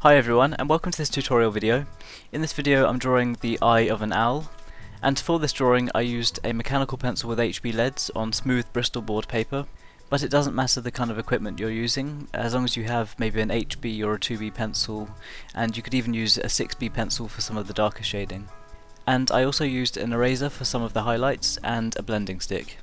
Hi everyone, and welcome to this tutorial video. In this video I'm drawing the eye of an owl, and for this drawing I used a mechanical pencil with HB leads on smooth Bristol board paper, but it doesn't matter the kind of equipment you're using, as long as you have maybe an HB or a 2B pencil, and you could even use a 6B pencil for some of the darker shading. And I also used an eraser for some of the highlights and a blending stick.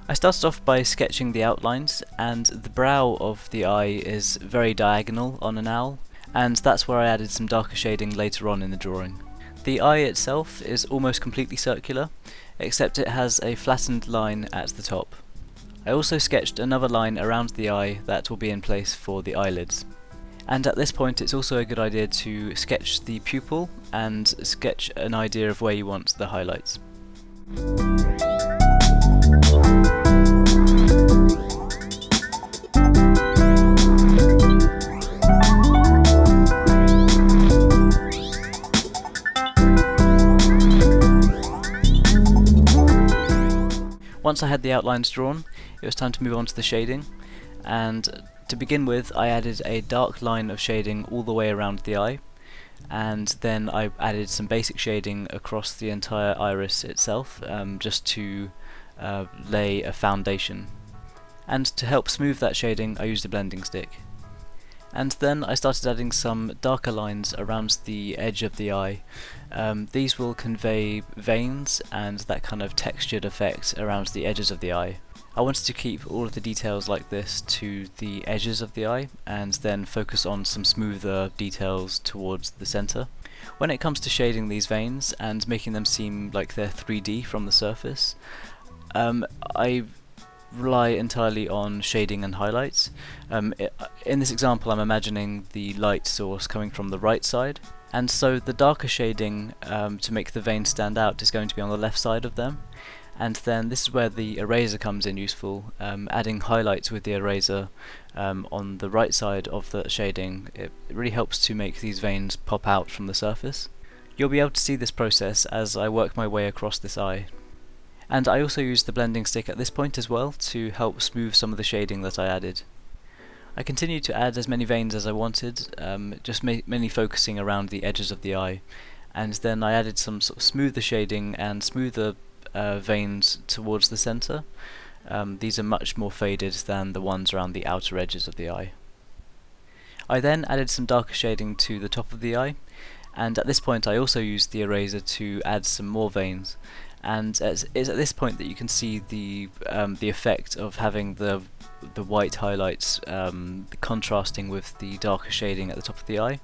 I started off by sketching the outlines, and the brow of the eye is very diagonal on an owl, and that's where I added some darker shading later on in the drawing. The eye itself is almost completely circular, except it has a flattened line at the top. I also sketched another line around the eye that will be in place for the eyelids. And at this point it's also a good idea to sketch the pupil and sketch an idea of where you want the highlights. Once I had the outlines drawn, it was time to move on to the shading, and to begin with I added a dark line of shading all the way around the eye, and then I added some basic shading across the entire iris itself, just to lay a foundation. And to help smooth that shading I used a blending stick. And then I started adding some darker lines around the edge of the eye. These will convey veins and that kind of textured effect around the edges of the eye. I wanted to keep all of the details like this to the edges of the eye and then focus on some smoother details towards the center. When it comes to shading these veins and making them seem like they're 3D from the surface, I rely entirely on shading and highlights. In this example I'm imagining the light source coming from the right side, and so the darker shading to make the veins stand out is going to be on the left side of them. And then this is where the eraser comes in useful, adding highlights with the eraser on the right side of the shading. It really helps to make these veins pop out from the surface. You'll be able to see this process as I work my way across this eye. And I also used the blending stick at this point as well to help smooth some of the shading that I added. I continued to add as many veins as I wanted, just mainly focusing around the edges of the eye, and then I added some sort of smoother shading and smoother veins towards the center. These are much more faded than the ones around the outer edges of the eye. I then added some darker shading to the top of the eye, and at this point I also used the eraser to add some more veins. And it's at this point that you can see the effect of having the white highlights contrasting with the darker shading at the top of the eye.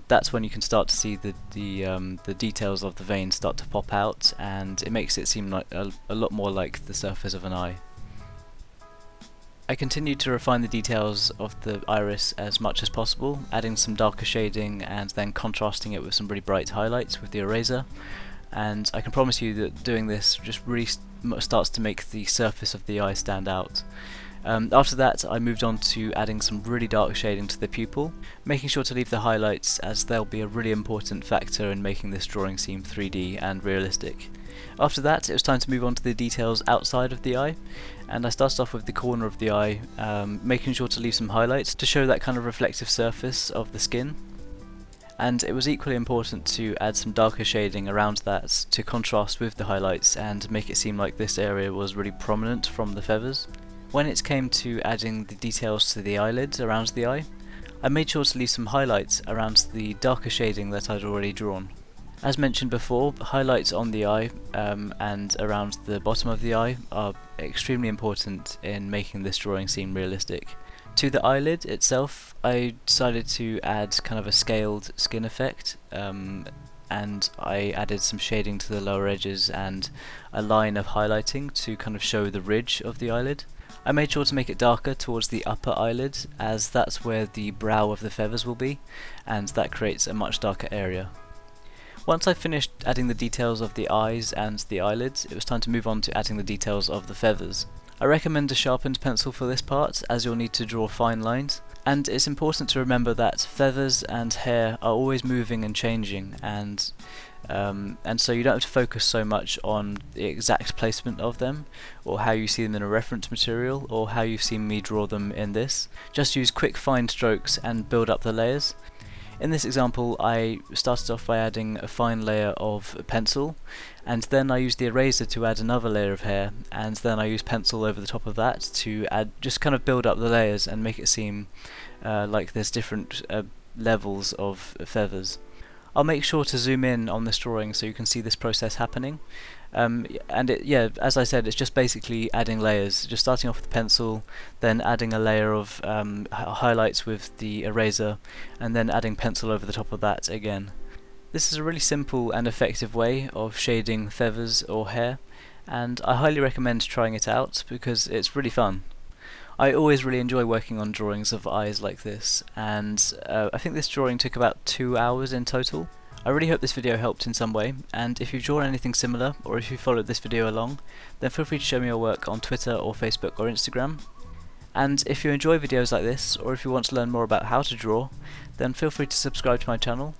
That's when you can start to see the details of the veins start to pop out, and it makes it seem like a lot more like the surface of an eye. I continued to refine the details of the iris as much as possible, adding some darker shading and then contrasting it with some really bright highlights with the eraser. And I can promise you that doing this just really starts to make the surface of the eye stand out. After that I moved on to adding some really dark shading to the pupil, making sure to leave the highlights as they'll be a really important factor in making this drawing seem 3D and realistic. After that it was time to move on to the details outside of the eye, and I started off with the corner of the eye, making sure to leave some highlights to show that kind of reflective surface of the skin. And it was equally important to add some darker shading around that to contrast with the highlights and make it seem like this area was really prominent from the feathers. When it came to adding the details to the eyelids around the eye, I made sure to leave some highlights around the darker shading that I'd already drawn. As mentioned before, highlights on the eye and around the bottom of the eye are extremely important in making this drawing seem realistic. To the eyelid itself, I decided to add kind of a scaled skin effect, and I added some shading to the lower edges and a line of highlighting to kind of show the ridge of the eyelid. I made sure to make it darker towards the upper eyelid, as that's where the brow of the feathers will be, and that creates a much darker area. Once I finished adding the details of the eyes and the eyelids, it was time to move on to adding the details of the feathers. I recommend a sharpened pencil for this part, as you'll need to draw fine lines, and it's important to remember that feathers and hair are always moving and changing, and so you don't have to focus so much on the exact placement of them, or how you see them in a reference material, or how you've seen me draw them in this. Just use quick fine strokes and build up the layers. In this example, I started off by adding a fine layer of pencil, and then I used the eraser to add another layer of hair, and then I used pencil over the top of that to add, just kind of build up the layers and make it seem like there's different levels of feathers. I'll make sure to zoom in on this drawing so you can see this process happening. As I said, it's just basically adding layers, just starting off with the pencil, then adding a layer of highlights with the eraser, and then adding pencil over the top of that again. This is a really simple and effective way of shading feathers or hair, and I highly recommend trying it out because it's really fun. I always really enjoy working on drawings of eyes like this, and I think this drawing took about 2 hours in total. I really hope this video helped in some way, and if you've drawn anything similar, or if you followed this video along, then feel free to show me your work on Twitter or Facebook or Instagram. And if you enjoy videos like this, or if you want to learn more about how to draw, then feel free to subscribe to my channel,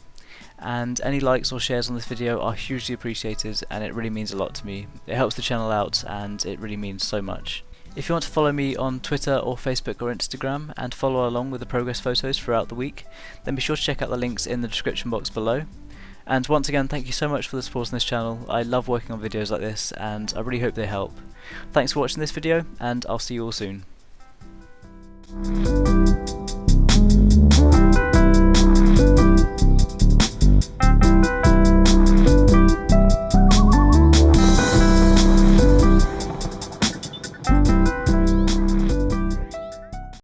and any likes or shares on this video are hugely appreciated, and it really means a lot to me. It helps the channel out, and it really means so much. If you want to follow me on Twitter or Facebook or Instagram and follow along with the progress photos throughout the week, then be sure to check out the links in the description box below. And once again, thank you so much for the support on this channel. I love working on videos like this, and I really hope they help. Thanks for watching this video, and I'll see you all soon.